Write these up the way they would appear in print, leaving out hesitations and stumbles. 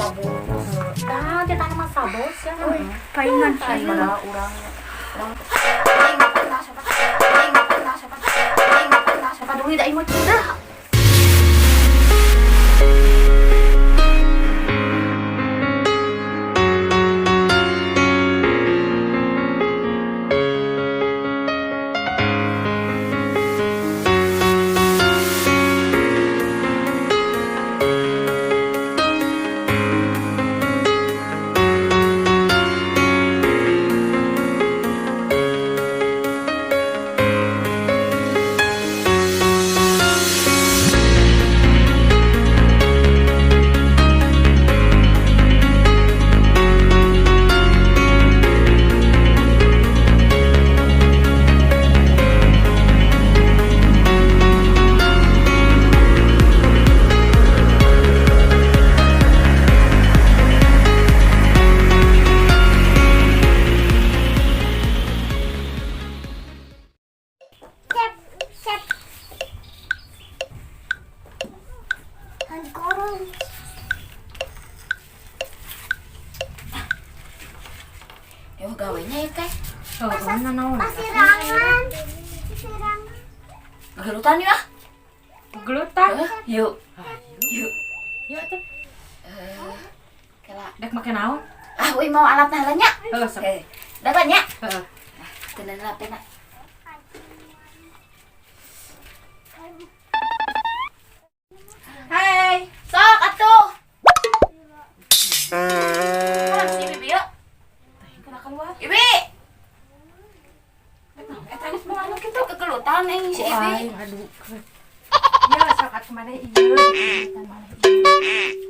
mabungkus. Tah, dia tanya masa bos ya. Paingan Aing saya. mah urang aing mah pernah siapa? Aing mah pernah siapa? Aing mah pernah siapa dulu da aing mah cenah. Yo gawenya ya teh. Oh, mana naon? Sirangan. Gelutan ya. Gelutan. Yuk. Yuk. Ya teh. Kela. Dek make naon? Ah, we mau alat nahlanya. Heuh, sok. Oke. Dapat nya. Heeh. Tenan lah pena. Hai, sok atuh. Mana si Bibi ya? Kena keluar. Ibi. Eta geus mau anu kitu kegelutan si Ibi. Aing aduh. Ya sok atuh mana ieu.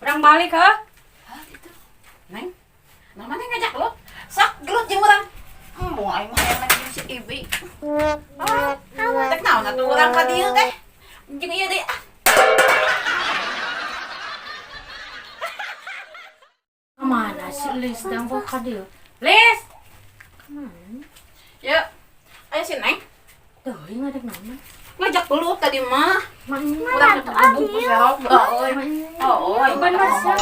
Urang balik heuh. Hah, gitu. Neng. Nah, mana ngajak lo? Sok gelut jeung urang. Mau aing mah hayang jeung si Ibi. Tek naon atuh urang ka dieu teh? Jeung ieu deui ah. Kemana si Lis dan kok ka dieu? Lis. Kemana? Ya. Ayo si Neng. Teuing ngadek naon? Ngajak dulu tadi mah. Mang Urang bungkus serok. Euy. Oh, bener sih.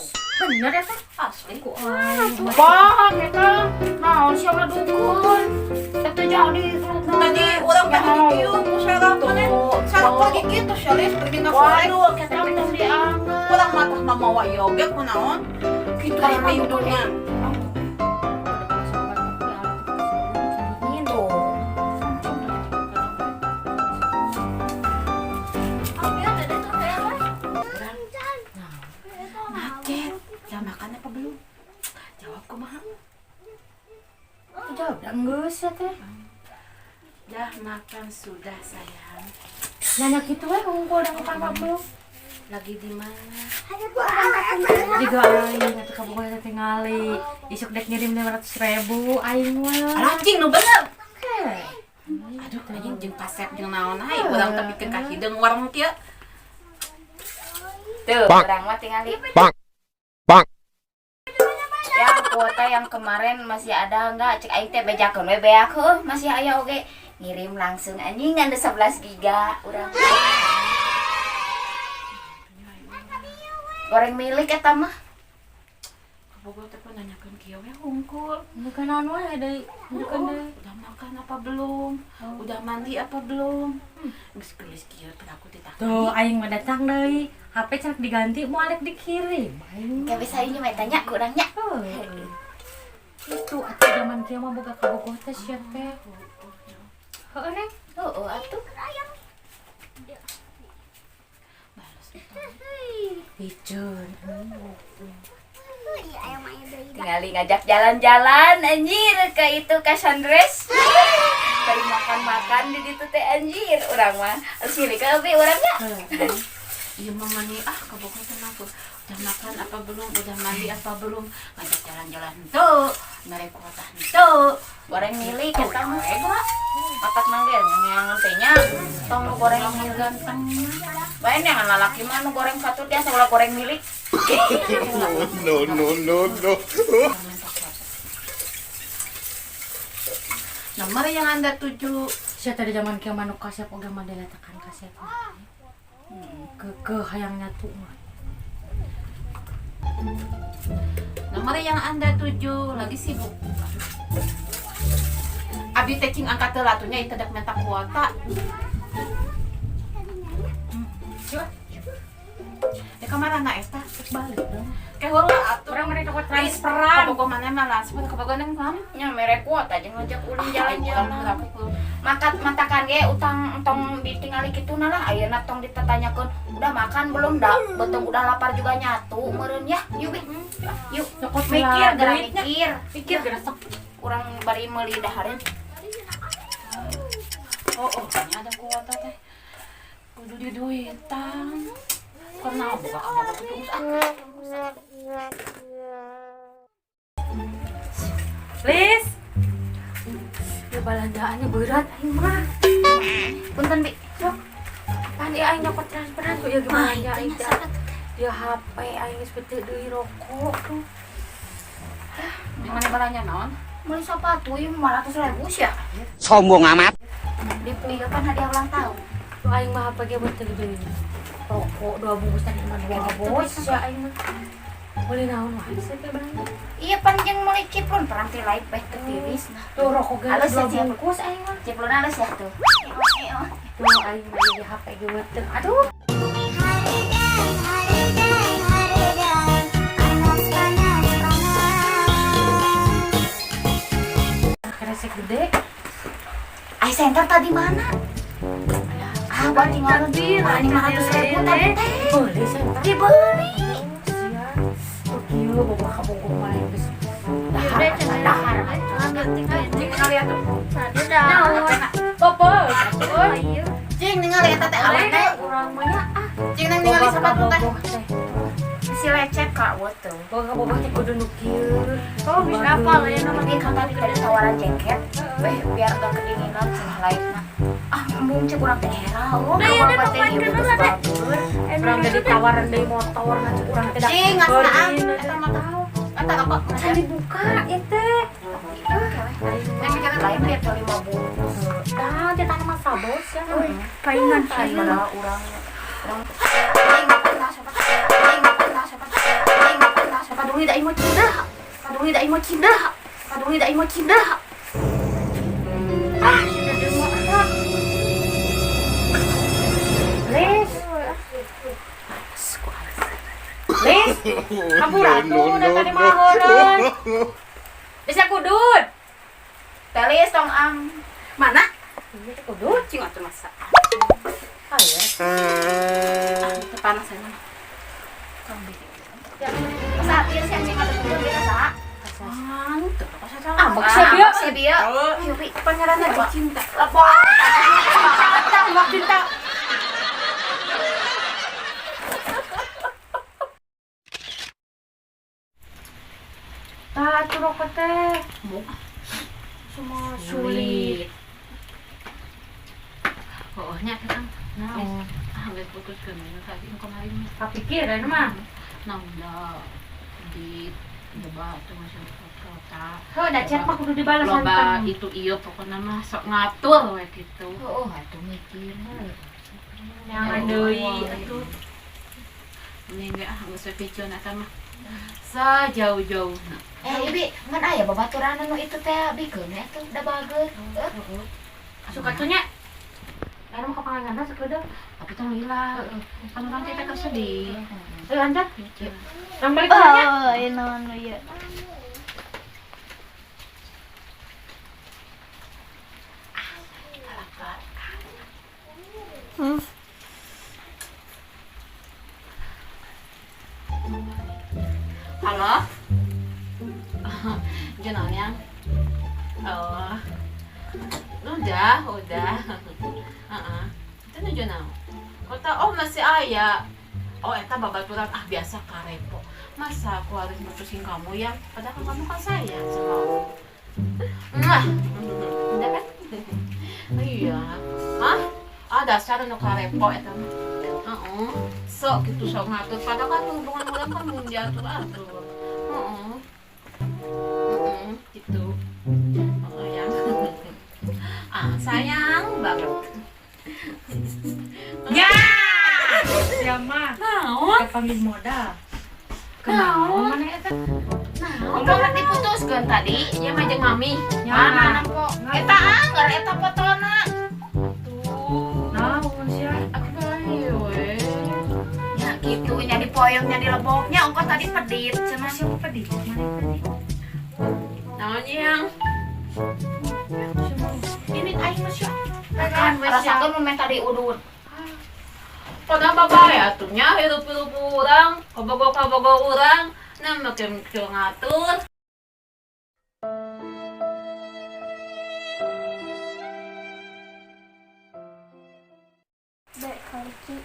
sih. Bener ya teh? Asli. Ku aing. Bang, eta. Naon siapa dukun? Eta jadi tadi urang pergi kieu ku serok mana? Serok pergi kitu Syarif pergi ka korek. Waduh, kita tong diangkat. Urang mah tah mawa yoga kunaon? Kitu aya pindungan. Macet. Jam makan apa belum? Jawab kumaha? Jawab dah geus ya teh. Dah makan sudah sayang. Nanya kitu we unggul da makan apa belum? Lagi di mana? Jiga aing atuh kabogoh teh tingali. Isuk dek ngirim 500.000 aing mah. Anjing nu bener. Heh. Aduh, anjing jeung kaset jeung naon hai urang tapi ke kahideung warung kieu. Tuh, urang mah tingali. Yang kuota yang kemarin masih ada enggak? Cek aing teh bejakeun we beak heuh, masih aya oge. Ngirim langsung anjing ngan 11 giga urang. Goreng milik eta mah. Kabogoh teh pun nanyakeun kieu we hungkul. Bukan anu we deui, bukan deui. Udah makan apa belum? Udah mandi apa belum? Geus gelis kieu teh aku ditanya. Tuh aing mah datang deui. HP cenah diganti mau alek dikirim. Aing Kayak bisa ini mah tanya ku urang nya. Itu atuh zaman kieu mah boga kabogoh teh sia teh. Heueuh neng. Heueuh atuh. Picun. Tinggali ngajak jalan-jalan anjir ke itu ke Sandres. Kali makan-makan di ditu teh anjir urang mah. Sini ka abi urangnya. Iya mama nih kabogoh teh aku. Udah makan apa belum? Udah mandi apa belum? Ngajak jalan-jalan tuh. Mereka kuota tuh. Goreng milik eta mah ega. Otak manggil yang teh tong goreng milik ganteng. Bae yang lalaki mah nu goreng satu dia sebelah goreng milik. No. Nomor yang Anda tuju. Sia tadi zaman kieu mah nu kasep oge mah diletakan kasep. Ke hayang nyatu mah. Nomor yang Anda tuju lagi sibuk. Abi taking angkat telatunya itu dak minta kuota. Coba. Kamar anak eta balik dong. Kayak heula atuh. Orang mereka kok transferan. Pokok mana malah sepatu kebagonan kam. Nya mere kuota aja ngajak ulin jalan-jalan. Matakan ge utang tong ditinggali kituna lah ayeuna tong ditatanyakeun udah makan belum dak beteng udah lapar juga nyatu meureun ya yuk Bi. Yuk mikir gara mikir geura sok urang bari meuli dahareun. Oh nya ada kuota teh kudu diduitan karena buka kamar terus Lis. Ya balanjaannya berat aing mah. Punten Bi. Sok. Apaan dia aing nyokot transferan tuh ya gimana ya aing teh. Dia HP aing geus beuteut deui rokok tuh. di mana balanya naon? Meuli sepatu ieu 500.000 sia. Sombong amat. Dipuyeukeun hadiah ulang tahun. Tuh aing mah HP ge beuteut deui. Rokok 2 bungkus tadi mah 2 bos ya aing mah. Boleh naon wae sih teh belanja. Iya panjang mulai ciplun perang ti live beh teu tiris nah. Tuh rokok ge Halus ya, 2 bungkus aing mah. Ciplun halus ya tuh. Tuh aing mah di HP ge beuteut. Aduh. Kresek gede. Ai center tadi mana? Ah, buat tinggal di 500.000 tadi teh. Boleh saya Dibeli. Oh kieu boba kabogong mah geus. Dahar. Cing ningali atuh. Popo. Cing ningali eta teh awet teh. Urang mah nya Cing nang ningali sepatu teh. Si lecet Kak Woto. Boga teh kudu nu kieu. Oh, bisa apa ya nama dia kan tadi tawaran jaket. Biar enggak kedinginan cenah lainna. Ah, embung cek urang teh hera. Oh, bawa teh ieu geus babur. Urang jadi tawaran dari motor ngacu urang teh dak. Cing ngasaan eta mah tahu. Eta apa? Can dibuka ieu teh. Yang bicara lain dia tuh 5 bungkus. Tah dia tanaman sabos ya. Paingan Paingan. urang. Paduli da imo cinda. Paduli da imo cinda. Paduli da imo cinda. Ah, sudah demo apa? Les. Les. Hampuratur udah tadi maheureun. Bisa kudut. Telis tong am. Mana? Ini teh kudut. Cing atuh masa. Aya. Teu panas cenah. Saat ieu sih anjing ada turun dia sa. Teu apa saja. Ah, maksud dia. Sebia. Yupi. Pangeran lagi cinta. Lepo. Tembak cinta. Tah atuh rokok teh. Semua sulit. Oh, nya kan. Naon? Geus putuskeun tadi kemarin. Kapikiran mah. Nangda di loba atuh masih kota. Heuh, da chat mah kudu dibalas Loba hantam. itu ieu pokona mah sok ngatur we kitu. Oh, atuh mikir. Jangan deui atuh. Ini enggak geus piceun eta mah. Sajauh-jauhna. Ibi, ngan aya babaturan anu itu teh bikeun eta da bageus. Suka tuh nya. Anu mah kapanganna sakeudeuh. Tapi tong lila. Kan nanti teh sedih. Ayo anjat. Nang balik nya. Oh, ini anu ieu. Halo? Jenalnya? Oh. Udah. Heeh. Itu nu jenal. Kota oh masih aya. Oh eta babaturan biasa karepo. Masa aku harus mutusin kamu ya? Padahal kamu kan sayang sama aku. Nah. Udah kan? Iya. Hah? Dasar nu karepo eta mah. Heeh. Sok gitu sok ngatur padahal kan hubungan urang kan mun diatur-atur. Heeh. Gitu. Oh ya. Sayang banget. Ya. Ya mah. Naon? Panggil modal. Naon mana eta? Ngomong nanti diputuskeun tadi. Ya mah jeung mami. Mana po? Eta anggar eta fotona. Naon sia? Aku bae we. Ya gitu nya di poyongnya di leboknya ongkos tadi pedit. Cenah siapa pedit? Mana pedit? Naon yang ini aing mah sia. Kan rasakeun momen tadi udud. Pada babae atunya hirup-hirup urang, kabogo-kabogo urang, nah makin ngatur. Bek kaliki.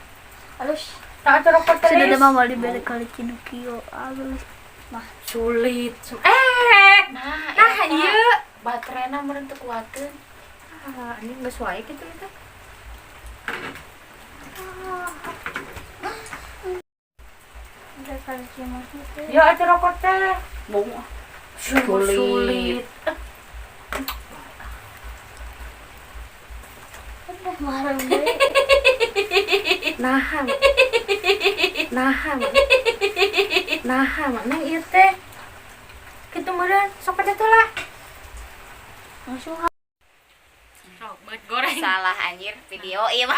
Alus. Tak ada rokok Sudah terus. ada mama di balik kaliki nukio. Alus. Sulit. Nah, Ieu. baterainya meureun teu kuateun. Ini geus wae kitu eta. Bek kaliki mah teh. Ya ada rokok teh. Bung. Sulit. Marah deh. Nahan. Nang ieu teh. Kitu meureun sok pada lah. Langsung Buat goreng. Salah anjir video ieu mah.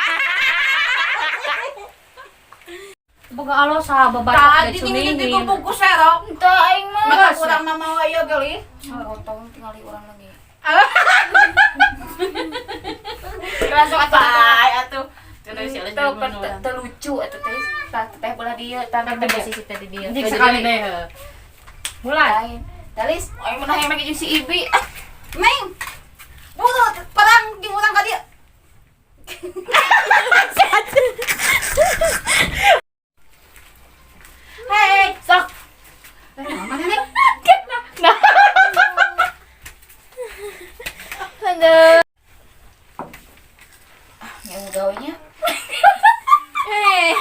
Boga Allah saha Tadi ini dibungkus serok. Teu aing mah Masa? urang mah mau aya geuli. Potong tinggali urang lagi. Langsung Bye atuh. Terus ya Teu kan teu lucu eta teh. Teh belah dieu, tangga teh posisi teh di dieu. Jadi sekali deh. Mulai. Lain. Dalis, aing mah hayang make jeung si Ibi. Neng. Butuh perang jeung urang ka dieu. Hei, sok. Mana nih? Aduh. Ya gawanya. Eh,